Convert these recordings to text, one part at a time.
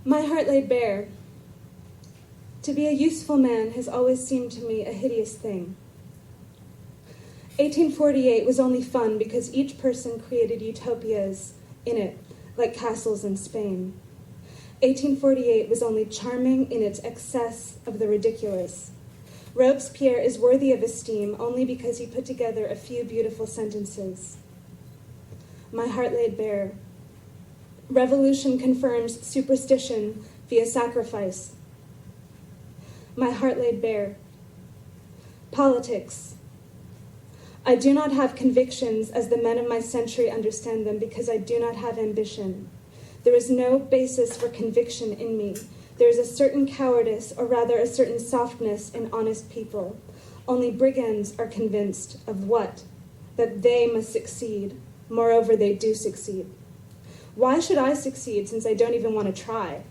My heart laid bare. To be a useful man has always seemed to me a hideous thing. 1848 was only fun because each person created utopias in it, like castles in Spain. 1848 was only charming in its excess of the ridiculous. Robespierre is worthy of esteem only because he put together a few beautiful sentences. My heart laid bare. Revolution confirms superstition via sacrifice. My heart laid bare. Politics. I do not have convictions as the men of my century understand them because I do not have ambition. There is no basis for conviction in me. There is a certain cowardice, or rather a certain softness in honest people. Only brigands are convinced of what? That they must succeed. Moreover, they do succeed. Why should I succeed since I don't even want to try?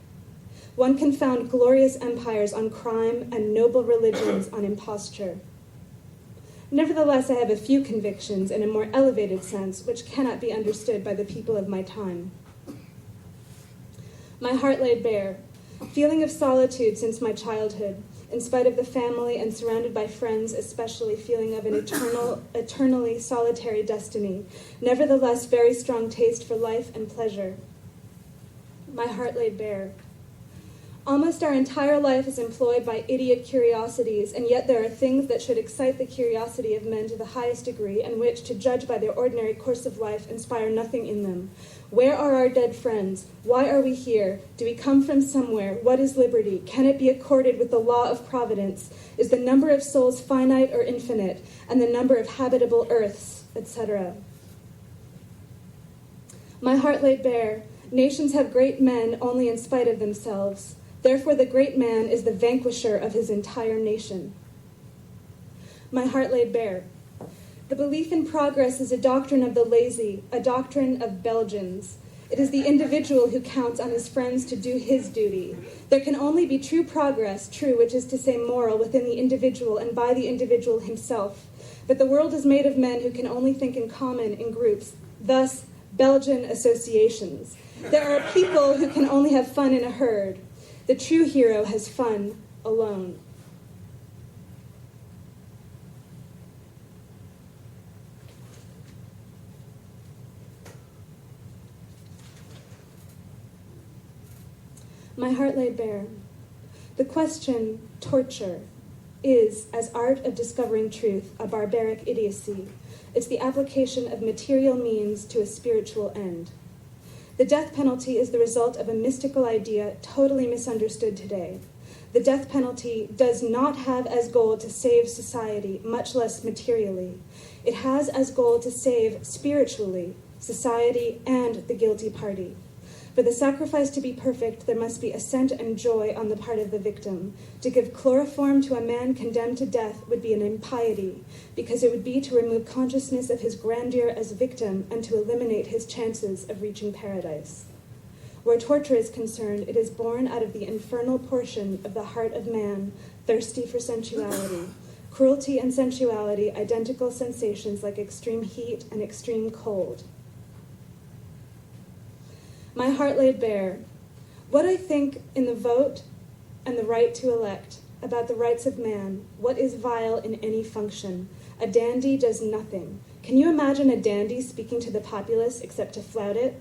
One can found glorious empires on crime and noble religions on imposture. Nevertheless, I have a few convictions in a more elevated sense which cannot be understood by the people of my time. My heart laid bare. Feeling of solitude since my childhood, in spite of the family and surrounded by friends, especially feeling of an eternally solitary destiny, nevertheless very strong taste for life and pleasure. My heart laid bare. Almost our entire life is employed by idiot curiosities, and yet there are things that should excite the curiosity of men to the highest degree, and which, to judge by their ordinary course of life, inspire nothing in them. Where are our dead friends? Why are we here? Do we come from somewhere? What is liberty? Can it be accorded with the law of providence? Is the number of souls finite or infinite, and the number of habitable earths, etc.? My heart laid bare. Nations have great men only in spite of themselves. Therefore, the great man is the vanquisher of his entire nation. My heart laid bare. The belief in progress is a doctrine of the lazy, a doctrine of Belgians. It is the individual who counts on his friends to do his duty. There can only be true progress, true, which is to say moral, within the individual and by the individual himself. But the world is made of men who can only think in common, in groups, thus Belgian associations. There are people who can only have fun in a herd. The true hero has fun alone. My heart laid bare. The question, torture, is, as art of discovering truth, a barbaric idiocy. It's the application of material means to a spiritual end. The death penalty is the result of a mystical idea totally misunderstood today. The death penalty does not have as goal to save society, much less materially. It has as goal to save spiritually society and the guilty party. For the sacrifice to be perfect, there must be assent and joy on the part of the victim. To give chloroform to a man condemned to death would be an impiety, because it would be to remove consciousness of his grandeur as victim and to eliminate his chances of reaching paradise. Where torture is concerned, it is born out of the infernal portion of the heart of man, thirsty for sensuality. Cruelty and sensuality, identical sensations like extreme heat and extreme cold. My heart laid bare. What I think in the vote and the right to elect, about the rights of man, what is vile in any function. A dandy does nothing. Can you imagine a dandy speaking to the populace except to flout it?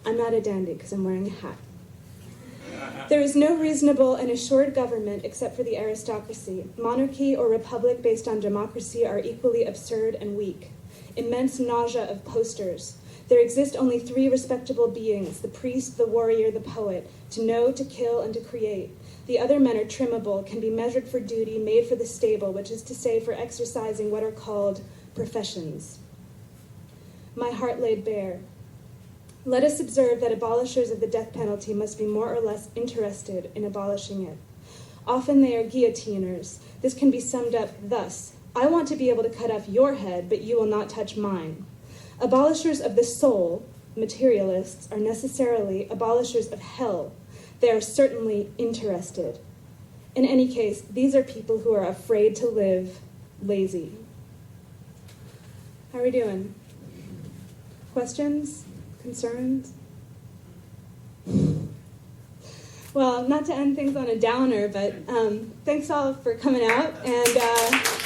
I'm not a dandy because I'm wearing a hat. There is no reasonable and assured government except for the aristocracy. Monarchy or republic based on democracy are equally absurd and weak. Immense nausea of posters. There exist only three respectable beings, the priest, the warrior, the poet, to know, to kill, and to create. The other men are trimmable, can be measured for duty, made for the stable, which is to say for exercising what are called professions. My heart laid bare. Let us observe that abolishers of the death penalty must be more or less interested in abolishing it. Often they are guillotiners. This can be summed up thus: I want to be able to cut off your head, but you will not touch mine. Abolishers of the soul, materialists, are necessarily abolishers of hell. They are certainly interested. In any case, these are people who are afraid to live, lazy. How are we doing? Questions? Concerns? Well, Well, not to end things on a downer, but thanks all for coming out, and